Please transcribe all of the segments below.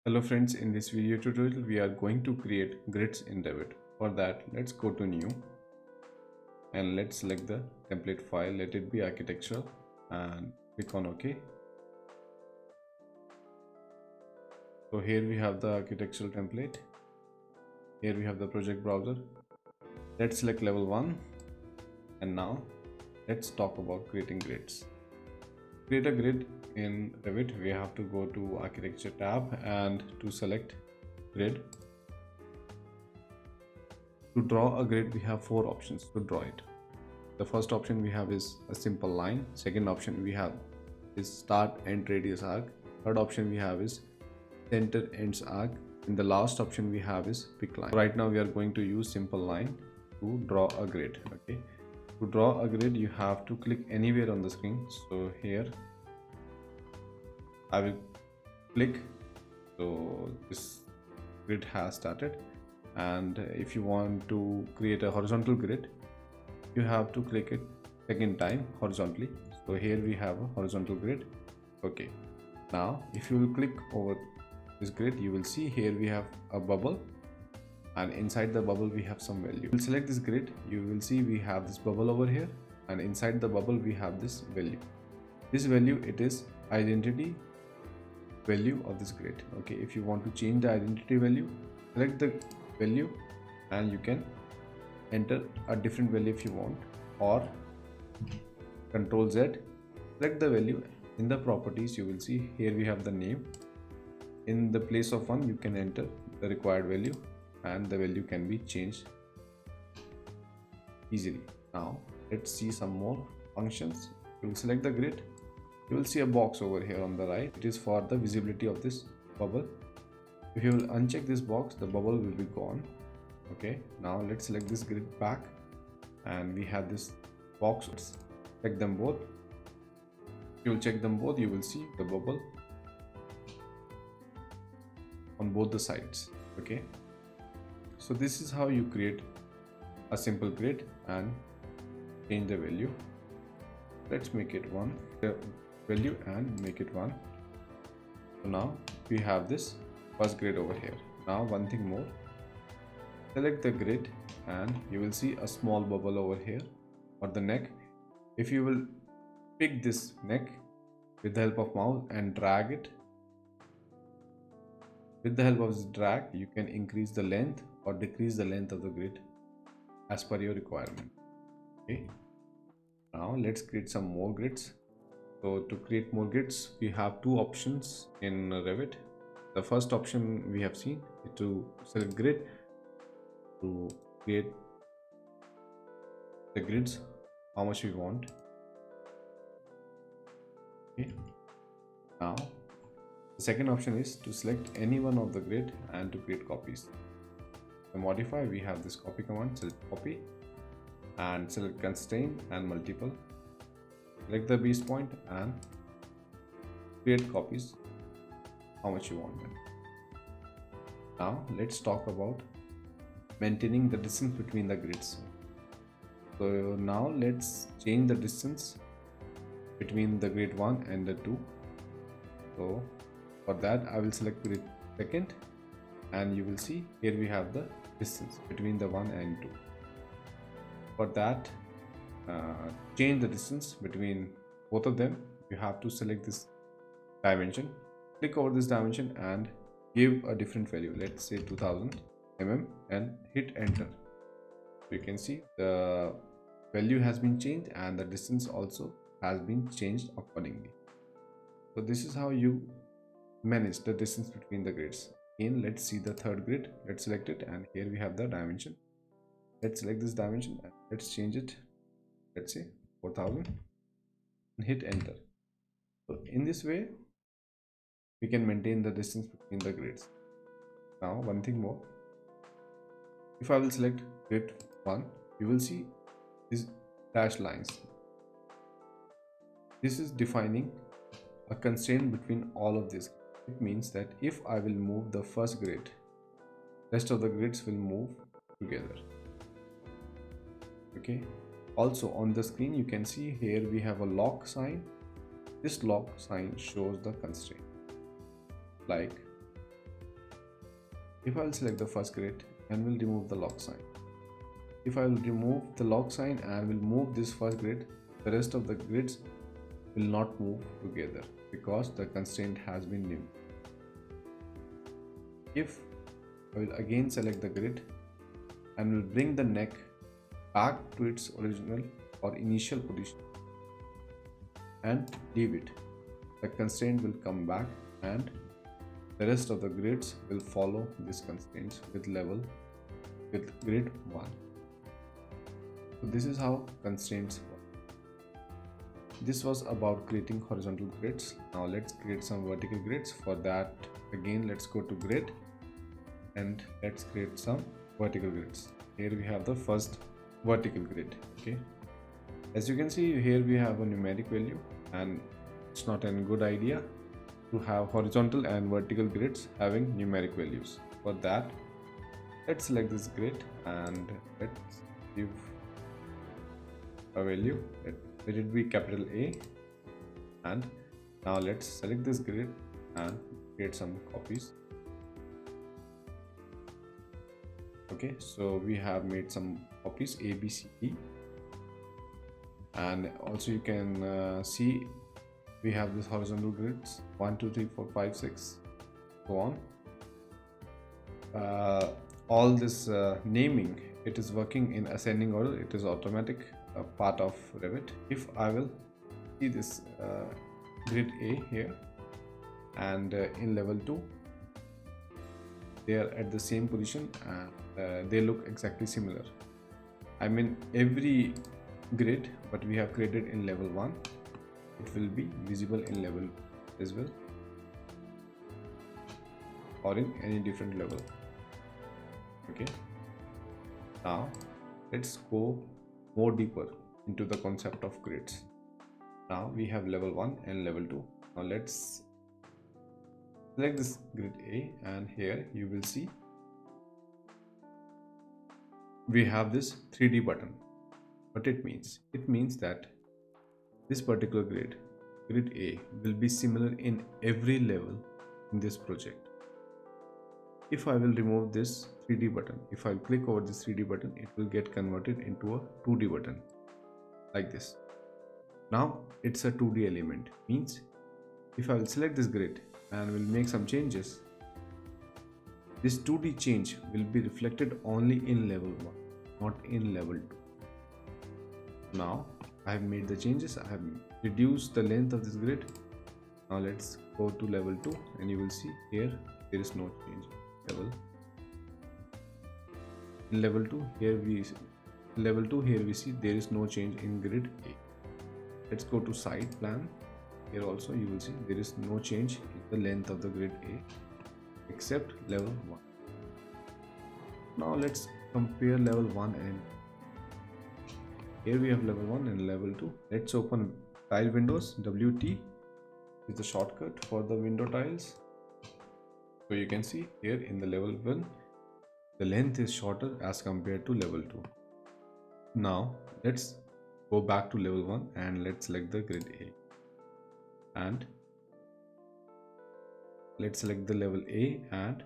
Hello friends, in this video tutorial we are going to create grids in Revit. For that, let's go to new and let's select the template file. Let it be architectural and click on OK. So here we have the architectural template. Here we have the project browser. Let's select level 1 and now let's talk about creating grids. Create a grid in Revit, we have to go to architecture tab and to select grid. To draw a grid, we have four options to draw it. The first option we have is a simple line. Second option we have is start end radius arc. Third option we have is center ends arc. And the last option we have is pick line. Right now we are going to use simple line to draw a grid. Okay. To draw a grid, you have to click anywhere on the screen. So here I will click. So this grid has started. And if you want to create a horizontal grid, you have to click it second time horizontally. So here we have a horizontal grid. Okay, now if you will click over this grid, you will see here we have a bubble, and inside the bubble we have some value. We'll select this grid, you will see we have this bubble over here, and inside the bubble we have this value. This value, it is identity value of this grid. Okay, if you want to change the identity value, select the value and you can enter a different value if you want, or Control Z, select the value. In the properties you will see here we have the name. In the place of 1 you can enter the required value and the value can be changed easily. Now let's see some more functions. You will select the grid, you will see a box over here on the right. It is for the visibility of this bubble. If you will uncheck this box, the bubble will be gone. Okay, now let's select this grid back and we have this box. Let's check them both. If you will check them both, you will see the bubble on both the sides. Okay, so this is how you create a simple grid and change the value. Let's make it 1, the value, and make it 1. So now we have this first grid over here. Now one thing more, select the grid and you will see a small bubble over here for the neck. If you will pick this neck with the help of mouse and drag it, with the help of this drag you can increase the length or decrease the length of the grid as per your requirement. Okay, now let's create some more grids. So to create more grids, we have two options in Revit. The first option we have seen is to select grid to create the grids how much we want. Okay, now the second option is to select any one of the grid and to create copies. To modify, we have this copy command. Select copy and select constraint and multiple. Select the base point and create copies how much you want them. Now let's talk about maintaining the distance between the grids. So now let's change the distance between the grid 1 and the 2. So for that I will select grid second and you will see here we have the distance between the 1 and 2. For that, change the distance between both of them, you have to select this dimension, click over this dimension and give a different value. Let's say 2000 mm and hit enter. You can see the value has been changed and the distance also has been changed accordingly. So this is how you manage the distance between the grids. Again, let's see the third grid. Let's select it and here we have the dimension. Let's select this dimension and let's change it. Let's say 4000 and hit enter. So in this way we can maintain the distance between the grids. Now one thing more, if I will select grid 1, you will see these dashed lines. This is defining a constraint between all of these. It means that if I will move the first grid, rest of the grids will move together. Okay, also on the screen you can see here we have a lock sign. This lock sign shows the constraint. Like If I'll select the first grid and will remove the lock sign. If I will remove the lock sign and will move this first grid, the rest of the grids will not move together because the constraint has been removed. If I will again select the grid and will bring the neck back to its original or initial position and leave it, the constraint will come back and the rest of the grids will follow these constraints with grid 1. So this is how constraints work. This was about creating horizontal grids. Now let's create some vertical grids. For that, again, let's go to grid and let's create some vertical grids. Here we have the first vertical grid. Okay, as you can see here we have a numeric value, and it's not a good idea to have horizontal and vertical grids having numeric values. For that, let's select this grid and let's give a value. Let it be capital A, and now let's select this grid and create some copies. Okay, so we have made some copies A, B, C, D, and also you can see we have this horizontal grids 1 2 3 4 5 6 so on. All this naming, it is working in ascending order. It is automatic part of Revit. If I will see this grid A here, and in level 2 they are at the same position and they look exactly similar. I mean every grid but we have created in level 1, it will be visible in level as well or in any different level. Okay, now let's go more deeper into the concept of grids. Now we have level 1 and level 2. Now let's select this grid A, and here you will see we have this 3D button. What it means? It means that this particular grid A, will be similar in every level in this project. If I will remove this 3D button, if I click over this 3D button, it will get converted into a 2D button like this. Now it's a 2D element, means if I will select this grid and will make some changes, this 2D change will be reflected only in level 1, not in level 2. Now I have made the changes. I have reduced the length of this grid. Now let's go to level 2 and you will see here there is no change. In level 2 here we see there is no change in grid A. Let's go to side plan. Here also you will see there is no change in the length of the grid A except level 1. Now let's compare level 1 and here we have level 1 and level 2. Let's open tile windows. WT is the shortcut for the window tiles. So you can see here in the level 1 the length is shorter as compared to level 2. Now let's go back to level 1 and let's select the grid A, and let's select the level A, and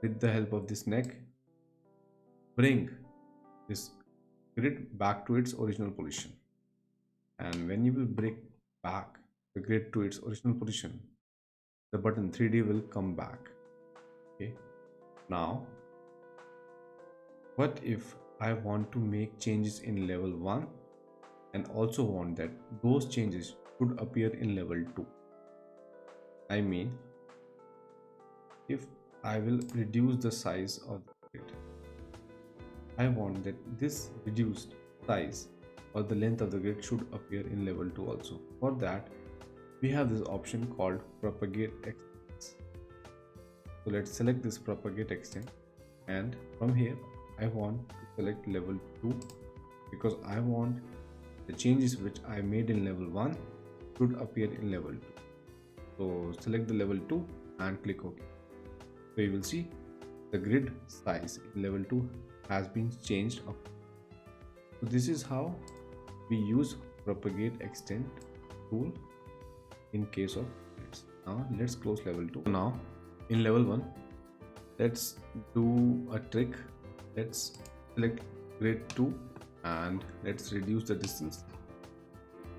with the help of this neck bring this grid back to its original position. And when you will bring back the grid to its original position, the button 3D will come back. Okay, now what if I want to make changes in level 1 and also want that those changes should appear in level 2? I mean, if I will reduce the size of the grid, I want that this reduced size or the length of the grid should appear in level 2 also. For that, we have this option called propagate extents. So let's select this propagate extent, and from here I want to select level 2 because I want the changes which I made in level 1 should appear in level 2. So select the level 2 and click OK. So you will see the grid size in level 2 has been changed up. So this is how we use propagate extent tool in case of grids. Now let's close level 2. Now in level 1 Let's do a trick. Let's select grid 2 and let's reduce the distance.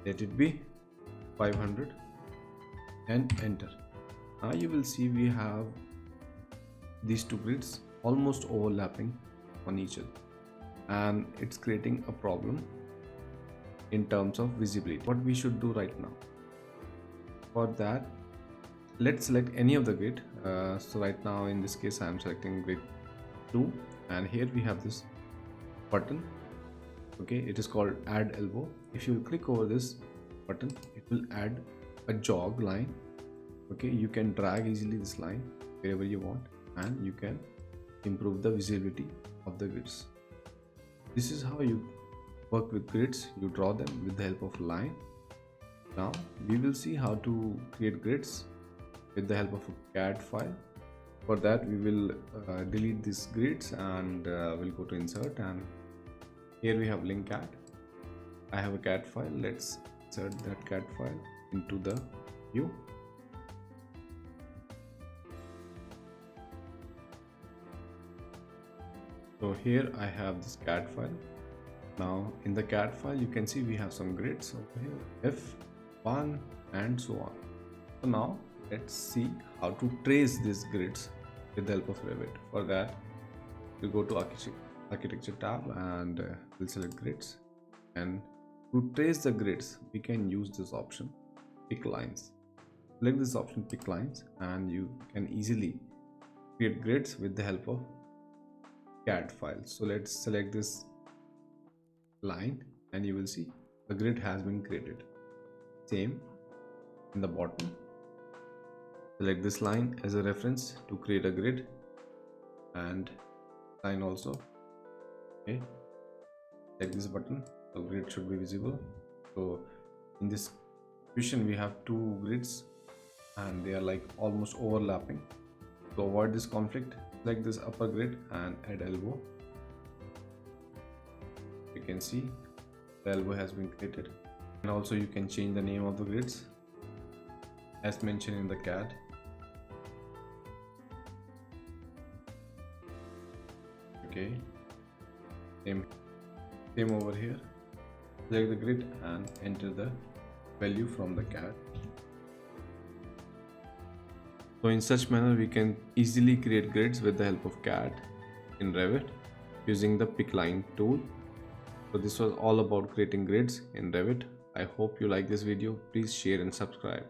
Let it be 500 and enter. Now you will see we have these two grids almost overlapping on each other, and it's creating a problem in terms of visibility. What we should do right now, for that, let's select any of the grid. So right now in this case I am selecting grid 2, and here we have this button. Okay, it is called add elbow. If you click over this button, it will add a jog line. Okay, you can drag easily this line wherever you want, and you can improve the visibility of the grids. This is how you work with grids. You draw them with the help of line. Now we will see how to create grids with the help of a CAD file. For that we will delete these grids and we'll go to insert, and here we have link CAD. I have a CAD file. Let's insert that CAD file into the view. So here I have this CAD file. Now in the CAD file you can see we have some grids over here, F1 and so on. So now let's see how to trace these grids with the help of Revit. For that we'll go to architecture tab and we'll select grids, and to trace the grids we can use this option, pick lines. Select this option, pick lines, and you can easily create grids with the help of CAD files. So let's select this line and you will see the grid has been created. Same in the bottom, select this line as a reference to create a grid, and line also. Okay, select this button, the grid should be visible. So in this vision we have two grids and they are like almost overlapping. To avoid this conflict, select this upper grid and add elbow. You can see the elbow has been created, and also you can change the name of the grids as mentioned in the CAD. Okay, same over here. Select the grid and enter the value from the CAD. So in such manner we can easily create grids with the help of CAD in Revit using the pick line tool. So this was all about creating grids in Revit. I hope you like this video. Please share and subscribe.